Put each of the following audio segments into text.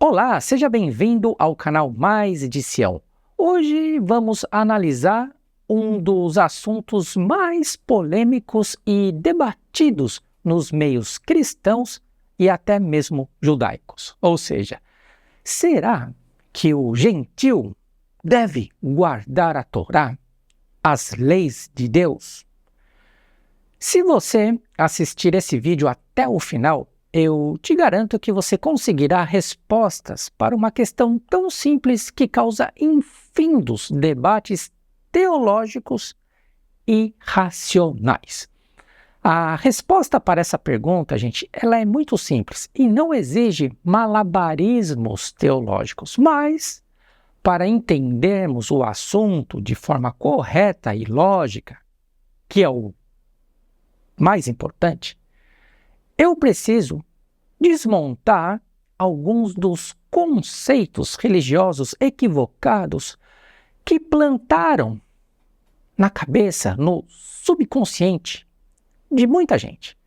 Olá, seja bem-vindo ao canal Mais Edição. Hoje vamos analisar um dos assuntos mais polêmicos e debatidos nos meios cristãos e até mesmo judaicos. Ou seja, será que o gentil deve guardar a Torá, as leis de Deus? Se você assistir esse vídeo até o final, eu te garanto que você conseguirá respostas para uma questão tão simples que causa infindos debates teológicos e racionais. A resposta para essa pergunta, gente, ela é muito simples e não exige malabarismos teológicos, mas para entendermos o assunto de forma correta e lógica, que é o mais importante, eu preciso desmontar alguns dos conceitos religiosos equivocados que plantaram na cabeça, no subconsciente de muita gente.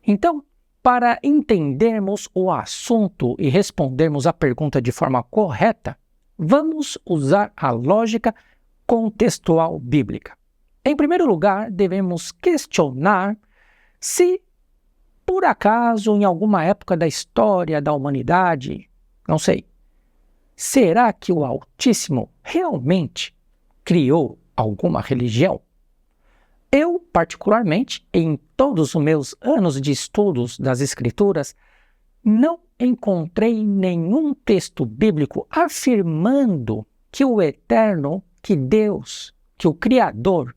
Então, para entendermos o assunto e respondermos a pergunta de forma correta, vamos usar a lógica contextual bíblica. Em primeiro lugar, devemos questionar se por acaso, em alguma época da história da humanidade, não sei, será que o Altíssimo realmente criou alguma religião? Eu, particularmente, em todos os meus anos de estudos das Escrituras, não encontrei nenhum texto bíblico afirmando que o Eterno, que Deus, que o Criador,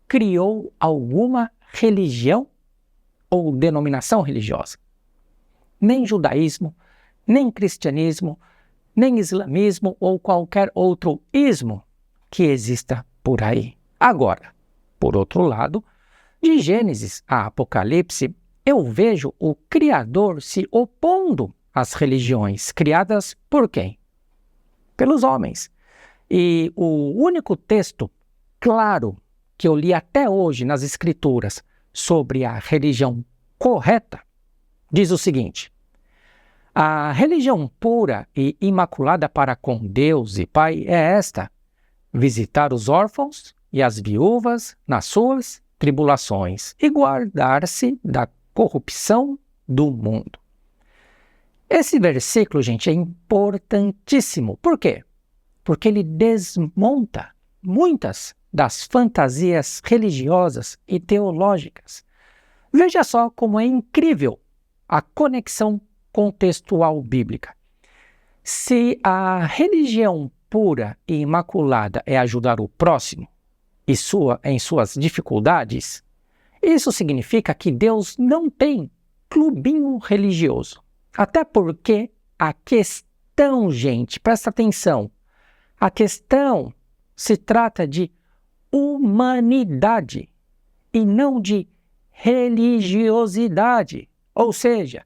criou alguma religião ou denominação religiosa. Nem judaísmo, nem cristianismo, nem islamismo ou qualquer outro ismo que exista por aí. Agora, por outro lado, de Gênesis a Apocalipse, eu vejo o Criador se opondo às religiões criadas por quem? Pelos homens. E o único texto claro que eu li até hoje nas Escrituras sobre a religião correta, diz o seguinte: a religião pura e imaculada para com Deus e Pai é esta: visitar os órfãos e as viúvas nas suas tribulações e guardar-se da corrupção do mundo. Esse versículo, gente, é importantíssimo. Por quê? Porque ele desmonta muitas das fantasias religiosas e teológicas. Veja só como é incrível a conexão contextual bíblica. Se a religião pura e imaculada é ajudar o próximo em suas dificuldades, isso significa que Deus não tem clubinho religioso. Até porque a questão, gente, presta atenção, a questão se trata de humanidade e não de religiosidade. Ou seja,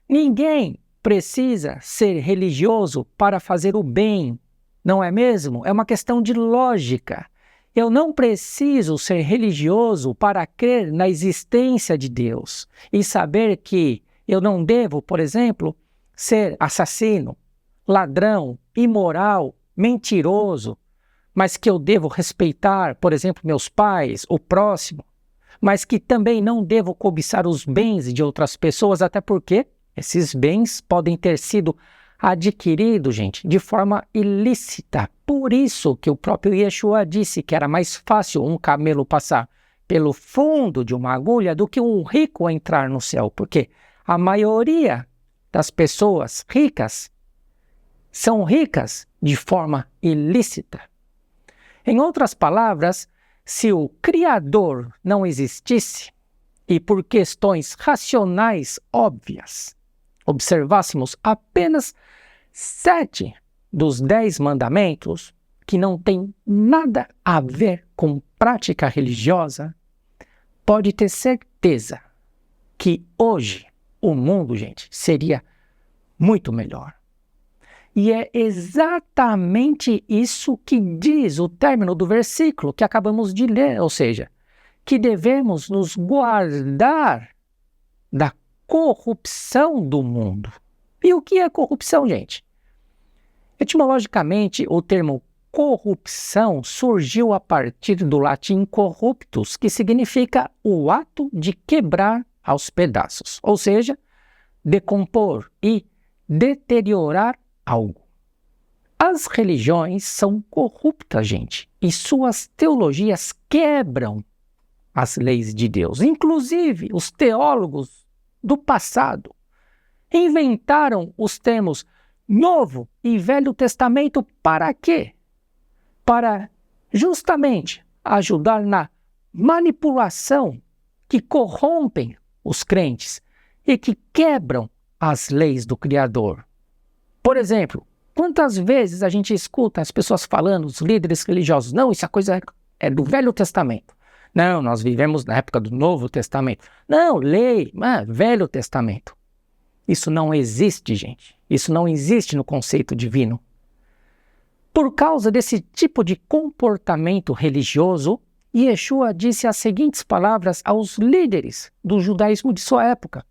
ninguém precisa ser religioso para fazer o bem, não é mesmo? É uma questão de lógica. Eu não preciso ser religioso para crer na existência de Deus e saber que eu não devo, por exemplo, ser assassino, ladrão, imoral, mentiroso, mas que eu devo respeitar, por exemplo, meus pais, o próximo, mas que também não devo cobiçar os bens de outras pessoas, até porque esses bens podem ter sido adquiridos, gente, de forma ilícita. Por isso que o próprio Yeshua disse que era mais fácil um camelo passar pelo fundo de uma agulha do que um rico entrar no céu, porque a maioria das pessoas ricas são ricas de forma ilícita. Em outras palavras, se o Criador não existisse e por questões racionais óbvias, observássemos apenas 7 dos 10 mandamentos, que não tem nada a ver com prática religiosa, pode ter certeza que hoje o mundo, gente, seria muito melhor. E é exatamente isso que diz o término do versículo que acabamos de ler, ou seja, que devemos nos guardar da corrupção do mundo. E o que é corrupção, gente? Etimologicamente, o termo corrupção surgiu a partir do latim corruptus, que significa o ato de quebrar aos pedaços, ou seja, decompor e deteriorar algo. As religiões são corruptas, gente, e suas teologias quebram as leis de Deus. Inclusive, os teólogos do passado inventaram os termos Novo e Velho Testamento para quê? Para justamente ajudar na manipulação que corrompem os crentes e que quebram as leis do Criador. Por exemplo, quantas vezes a gente escuta as pessoas falando, os líderes religiosos, não, isso coisa é do Velho Testamento. Não, nós vivemos na época do Novo Testamento. Não, lei, Velho Testamento. Isso não existe, gente. Isso não existe no conceito divino. Por causa desse tipo de comportamento religioso, Yeshua disse as seguintes palavras aos líderes do judaísmo de sua época.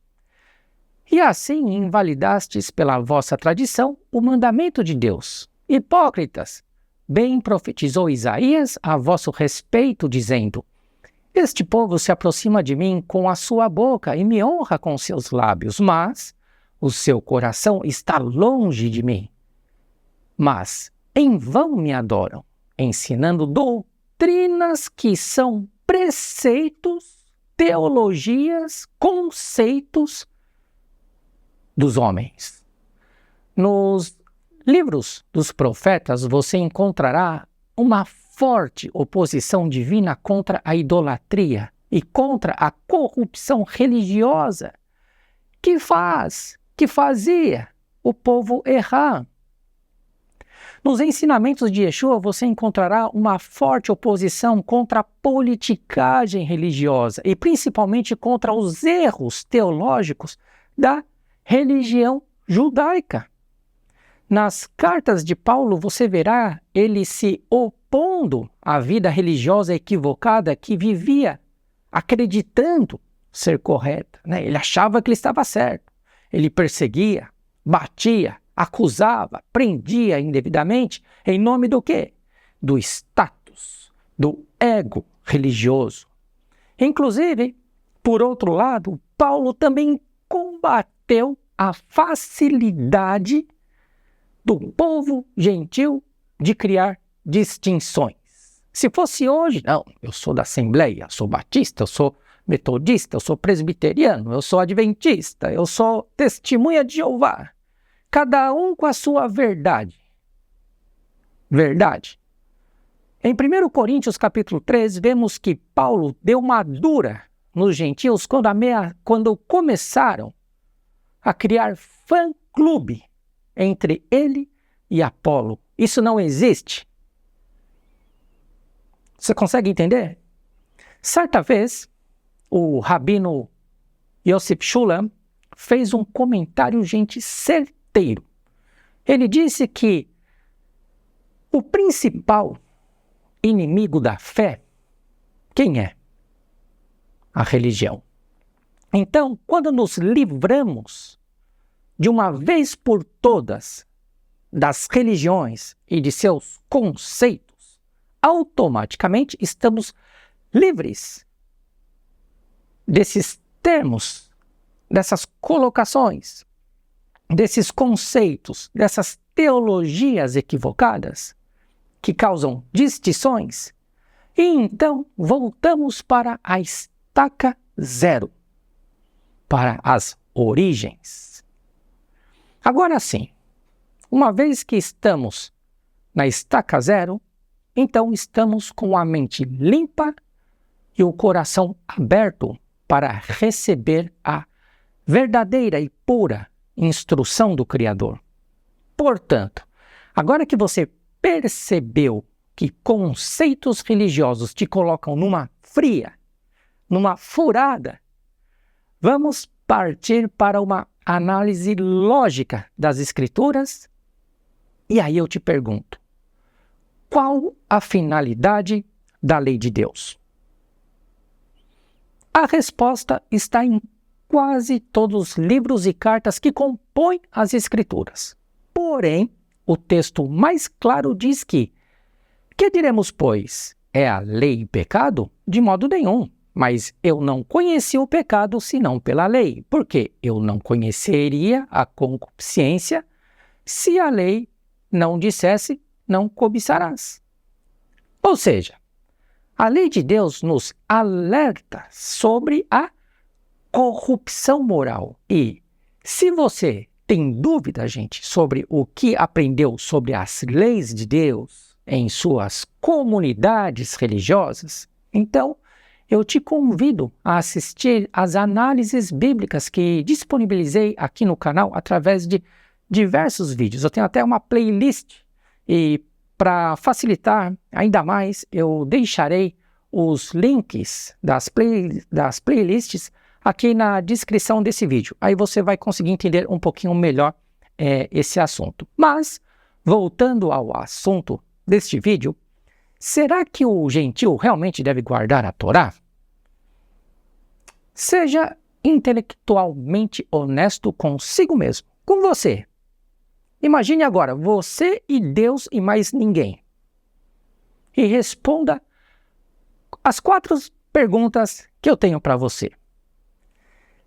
E assim invalidastes pela vossa tradição o mandamento de Deus. Hipócritas, bem profetizou Isaías a vosso respeito, dizendo: Este povo se aproxima de mim com a sua boca e me honra com seus lábios, mas o seu coração está longe de mim. Mas em vão me adoram, ensinando doutrinas que são preceitos, teologias, conceitos dos homens. Nos livros dos profetas você encontrará uma forte oposição divina contra a idolatria e contra a corrupção religiosa que fazia o povo errar. Nos ensinamentos de Yeshua você encontrará uma forte oposição contra a politicagem religiosa e principalmente contra os erros teológicos da religião judaica. Nas cartas de Paulo você verá ele se opondo à vida religiosa equivocada que vivia acreditando ser correta, né? Ele achava que ele estava certo. Ele perseguia, batia, acusava, prendia indevidamente em nome do quê? Do status, do ego religioso. Inclusive, por outro lado, Paulo também combateu a facilidade do povo gentil de criar distinções. Se fosse hoje, não, eu sou da Assembleia, eu sou batista, eu sou metodista, eu sou presbiteriano, eu sou adventista, eu sou testemunha de Jeová. Cada um com a sua verdade. Verdade. Em 1 Coríntios capítulo 3, vemos que Paulo deu uma dura nos gentios quando começaram a criar fã-clube entre ele e Apolo. Isso não existe. Você consegue entender? Certa vez, o rabino Yosef Shulam fez um comentário, gente, certeiro. Ele disse que o principal inimigo da fé, quem é? A religião. Então, quando nos livramos de uma vez por todas das religiões e de seus conceitos, automaticamente estamos livres desses termos, dessas colocações, desses conceitos, dessas teologias equivocadas que causam distinções, e então voltamos para a estaca zero, para as origens. Agora sim, uma vez que estamos na estaca zero, então estamos com a mente limpa e o coração aberto para receber a verdadeira e pura instrução do Criador. Portanto, agora que você percebeu que conceitos religiosos te colocam numa fria, numa furada, vamos partir para uma análise lógica das Escrituras. E aí eu te pergunto, qual a finalidade da lei de Deus? A resposta está em quase todos os livros e cartas que compõem as Escrituras. Porém, o texto mais claro diz que diremos, pois? É a lei pecado? De modo nenhum. Mas eu não conheci o pecado senão pela lei, porque eu não conheceria a concupiscência se a lei não dissesse não cobiçarás. Ou seja, a lei de Deus nos alerta sobre a corrupção moral. E se você tem dúvida, gente, sobre o que aprendeu sobre as leis de Deus em suas comunidades religiosas, então eu te convido a assistir às análises bíblicas que disponibilizei aqui no canal através de diversos vídeos. Eu tenho até uma playlist e, para facilitar ainda mais, eu deixarei os links das playlists aqui na descrição desse vídeo. Aí você vai conseguir entender um pouquinho melhor esse assunto. Mas, voltando ao assunto deste vídeo, será que o gentio realmente deve guardar a Torá? Seja intelectualmente honesto consigo mesmo, com você. Imagine agora, você e Deus e mais ninguém. E responda as 4 perguntas que eu tenho para você.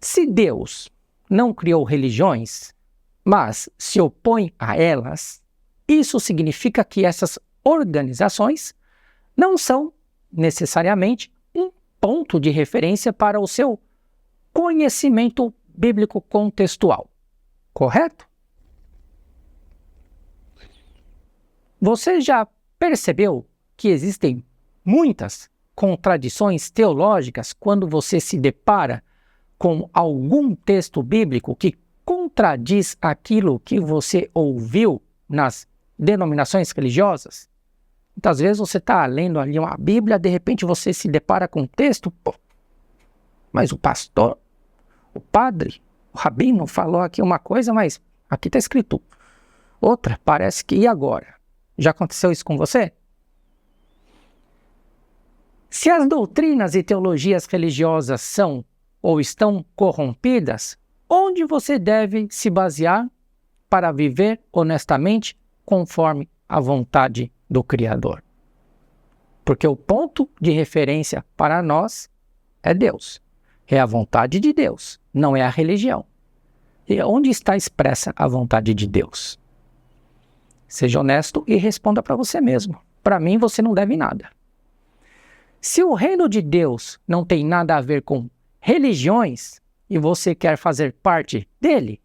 Se Deus não criou religiões, mas se opõe a elas, isso significa que essas organizações não são necessariamente um ponto de referência para o seu conhecimento bíblico contextual, correto? Você já percebeu que existem muitas contradições teológicas quando você se depara com algum texto bíblico que contradiz aquilo que você ouviu nas denominações religiosas? Muitas vezes você está lendo ali uma Bíblia, de repente você se depara com um texto, mas o pastor, o padre, o rabino falou aqui uma coisa, mas aqui está escrito outra, parece que e agora? Já aconteceu isso com você? Se as doutrinas e teologias religiosas são ou estão corrompidas, onde você deve se basear para viver honestamente conforme a vontade do Criador? Porque o ponto de referência para nós é Deus. É a vontade de Deus, não é a religião. E onde está expressa a vontade de Deus? Seja honesto e responda para você mesmo. Para mim, você não deve nada. Se o reino de Deus não tem nada a ver com religiões e você quer fazer parte dele,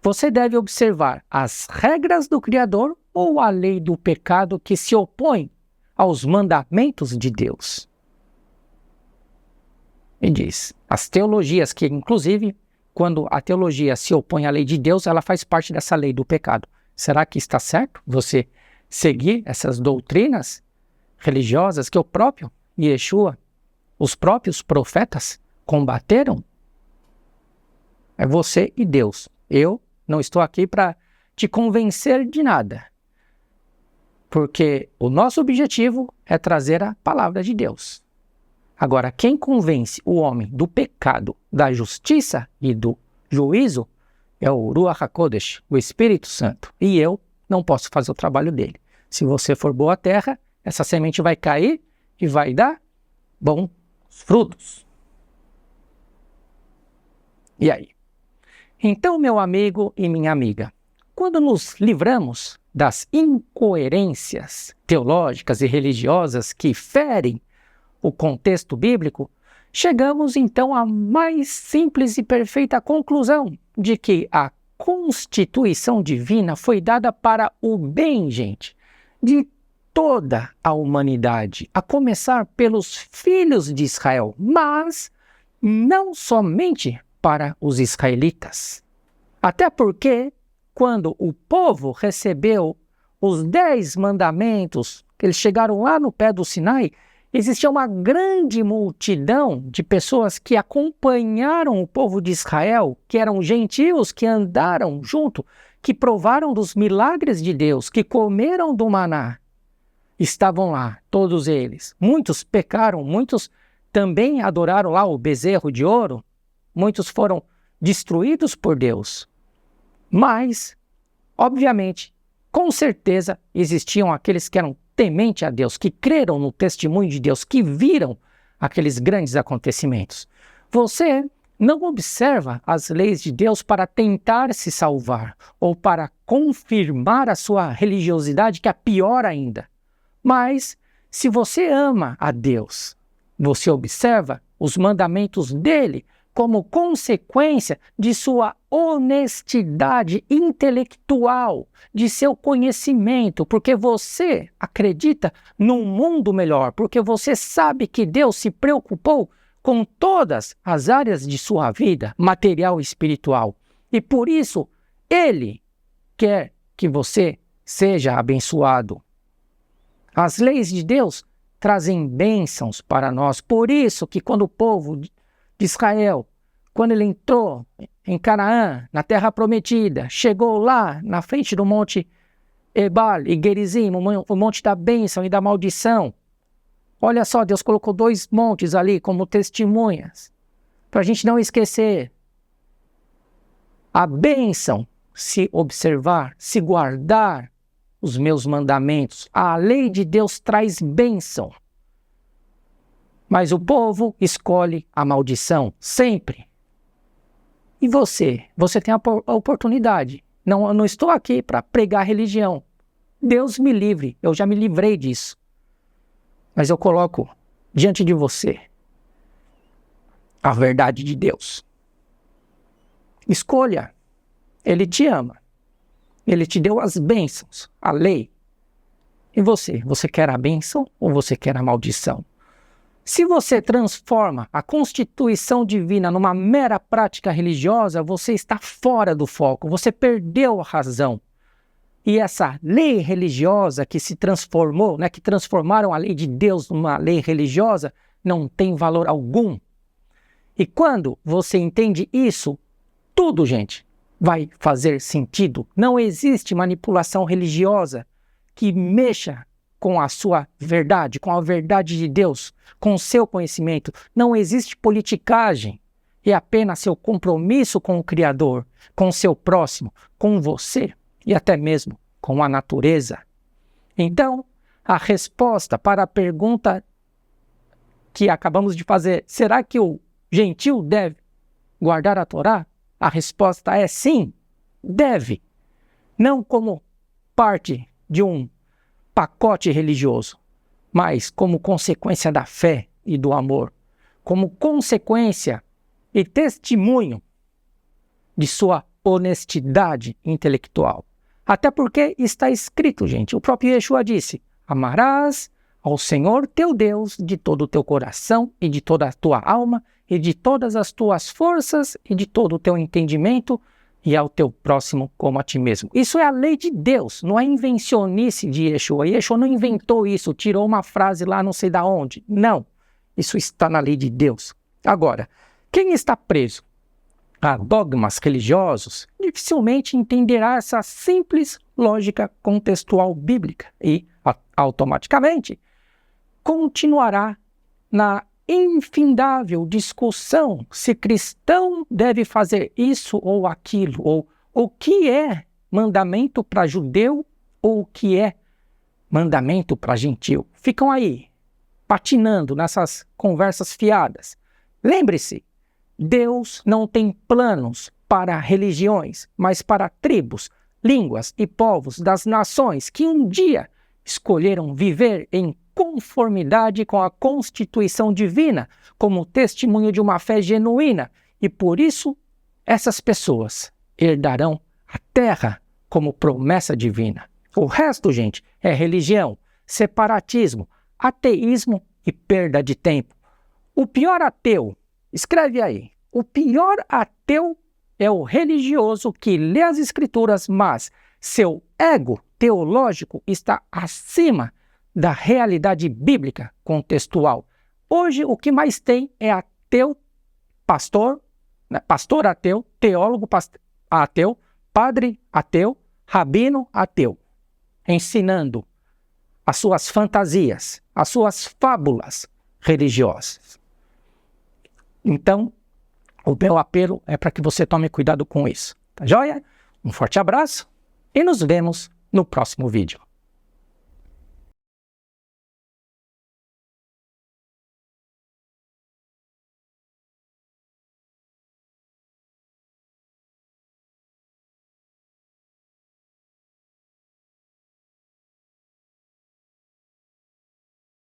você deve observar as regras do Criador ou a lei do pecado que se opõe aos mandamentos de Deus. E diz, as teologias que, inclusive, quando a teologia se opõe à lei de Deus, ela faz parte dessa lei do pecado. Será que está certo você seguir essas doutrinas religiosas que o próprio Yeshua, os próprios profetas combateram? É você e Deus. Eu não estou aqui para te convencer de nada, porque o nosso objetivo é trazer a palavra de Deus. Agora, quem convence o homem do pecado, da justiça e do juízo é o Ruach HaKodesh, o Espírito Santo. E eu não posso fazer o trabalho dele. Se você for boa terra, essa semente vai cair e vai dar bons frutos. E aí? Então, meu amigo e minha amiga, quando nos livramos das incoerências teológicas e religiosas que ferem o contexto bíblico, chegamos então à mais simples e perfeita conclusão de que a Constituição divina foi dada para o bem, gente, de toda a humanidade, a começar pelos filhos de Israel, mas não somente para os israelitas. Até porque, quando o povo recebeu os 10 mandamentos, que eles chegaram lá no pé do Sinai, existia uma grande multidão de pessoas que acompanharam o povo de Israel, que eram gentios, que andaram junto, que provaram dos milagres de Deus, que comeram do maná. Estavam lá, todos eles. Muitos pecaram, muitos também adoraram lá o bezerro de ouro, muitos foram destruídos por Deus. Mas, obviamente, Com certeza existiam aqueles que eram temente a Deus, que creram no testemunho de Deus, que viram aqueles grandes acontecimentos. Você não observa as leis de Deus para tentar se salvar ou para confirmar a sua religiosidade, que é pior ainda. Mas, se você ama a Deus, você observa os mandamentos dele como consequência de sua honestidade intelectual, de seu conhecimento, porque você acredita num mundo melhor, porque você sabe que Deus se preocupou com todas as áreas de sua vida, material e espiritual. E por isso, Ele quer que você seja abençoado. As leis de Deus trazem bênçãos para nós. Por isso que quando o povo de Israel, quando ele entrou em Canaã, na terra prometida, chegou lá na frente do monte Ebal e Gerizim, o monte da bênção e da maldição. Olha só, Deus colocou 2 montes ali como testemunhas, para a gente não esquecer. A bênção, se observar, se guardar os meus mandamentos. A lei de Deus traz bênção. Mas o povo escolhe a maldição, sempre. E você? Você tem a oportunidade. Não estou aqui para pregar religião. Deus me livre, eu já me livrei disso. Mas eu coloco diante de você a verdade de Deus. Escolha. Ele te ama. Ele te deu as bênçãos, a lei. E você? Você quer a bênção ou você quer a maldição? Se você transforma a Constituição divina numa mera prática religiosa, você está fora do foco, você perdeu a razão. E essa lei religiosa que se transformou, que transformaram a lei de Deus numa lei religiosa, não tem valor algum. E quando você entende isso, tudo, gente, vai fazer sentido. Não existe manipulação religiosa que mexa com a sua verdade, com a verdade de Deus, com o seu conhecimento. Não existe politicagem. É apenas seu compromisso com o Criador, com o seu próximo, com você e até mesmo com a natureza. Então, a resposta para a pergunta que acabamos de fazer, será que o gentil deve guardar a Torá? A resposta é sim, deve. Não como parte de um pacote religioso, mas como consequência da fé e do amor, como consequência e testemunho de sua honestidade intelectual. Até porque está escrito, gente, o próprio Yeshua disse: amarás ao Senhor teu Deus de todo o teu coração e de toda a tua alma e de todas as tuas forças e de todo o teu entendimento e ao teu próximo como a ti mesmo. Isso é a lei de Deus, não é invencionice de Yeshua. Yeshua não inventou isso, tirou uma frase lá não sei da onde. Não, isso está na lei de Deus. Agora, quem está preso a dogmas religiosos dificilmente entenderá essa simples lógica contextual bíblica e, automaticamente, continuará na infindável discussão se cristão deve fazer isso ou aquilo, ou o que é mandamento para judeu ou o que é mandamento para gentil. Ficam aí, patinando nessas conversas fiadas. Lembre-se, Deus não tem planos para religiões, mas para tribos, línguas e povos das nações que um dia escolheram viver em conformidade com a Constituição divina, como testemunho de uma fé genuína, e por isso essas pessoas herdarão a terra como promessa divina. O resto, gente, é religião, separatismo, ateísmo e perda de tempo. O pior ateu, escreve aí, o pior ateu é o religioso que lê as escrituras, mas seu ego teológico está acima da realidade bíblica contextual. Hoje o que mais tem é ateu, pastor ateu, teólogo ateu, padre ateu, rabino ateu, ensinando as suas fantasias, as suas fábulas religiosas. Então, o meu apelo é para que você tome cuidado com isso. Tá joia? Um forte abraço e nos vemos no próximo vídeo.